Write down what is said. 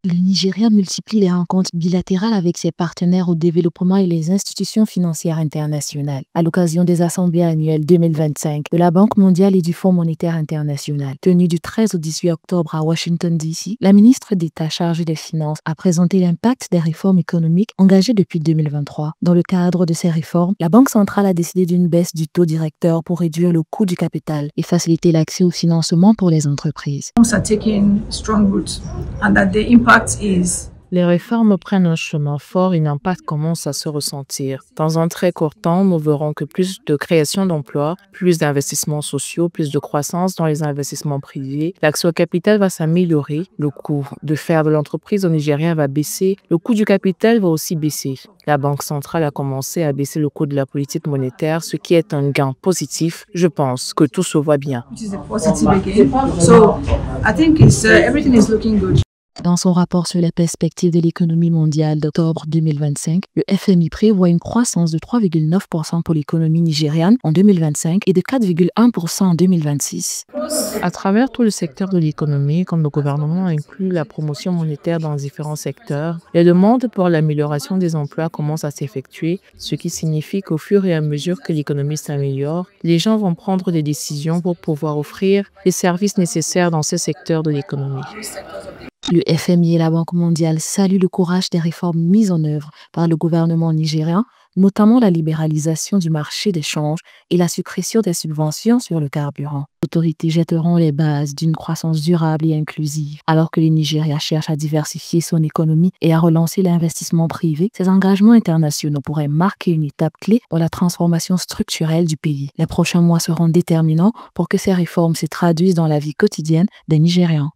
Le Nigeria multiplie les rencontres bilatérales avec ses partenaires au développement et les institutions financières internationales, à l'occasion des assemblées annuelles 2025 de la Banque mondiale et du Fonds monétaire international. Tenues du 13 au 18 octobre à Washington, D.C., la ministre d'État chargée des Finances a présenté l'impact des réformes économiques engagées depuis 2023. Dans le cadre de ces réformes, la Banque centrale a décidé d'une baisse du taux directeur pour réduire le coût du capital et faciliter l'accès au financement pour les entreprises. Les réformes prennent un chemin fort et l'impact commence à se ressentir. Dans un très court temps, nous verrons que plus de création d'emplois, plus d'investissements sociaux, plus de croissance dans les investissements privés. L'accès au capital va s'améliorer, le coût de faire de l'entreprise au Nigeria va baisser, le coût du capital va aussi baisser. La Banque centrale a commencé à baisser le coût de la politique monétaire, ce qui est un gain positif. Je pense que tout se voit bien. Dans son rapport sur les perspectives de l'économie mondiale d'octobre 2025, le FMI prévoit une croissance de 3,9% pour l'économie nigériane en 2025 et de 4,1% en 2026. À travers tout le secteur de l'économie, comme le gouvernement inclut la promotion monétaire dans différents secteurs, les demandes pour l'amélioration des emplois commencent à s'effectuer, ce qui signifie qu'au fur et à mesure que l'économie s'améliore, les gens vont prendre des décisions pour pouvoir offrir les services nécessaires dans ces secteurs de l'économie. Le FMI et la Banque mondiale saluent le courage des réformes mises en œuvre par le gouvernement nigérien, notamment la libéralisation du marché des changes et la suppression des subventions sur le carburant. Les autorités jetteront les bases d'une croissance durable et inclusive. Alors que le Nigeria cherche à diversifier son économie et à relancer l'investissement privé, ces engagements internationaux pourraient marquer une étape clé dans la transformation structurelle du pays. Les prochains mois seront déterminants pour que ces réformes se traduisent dans la vie quotidienne des Nigérians.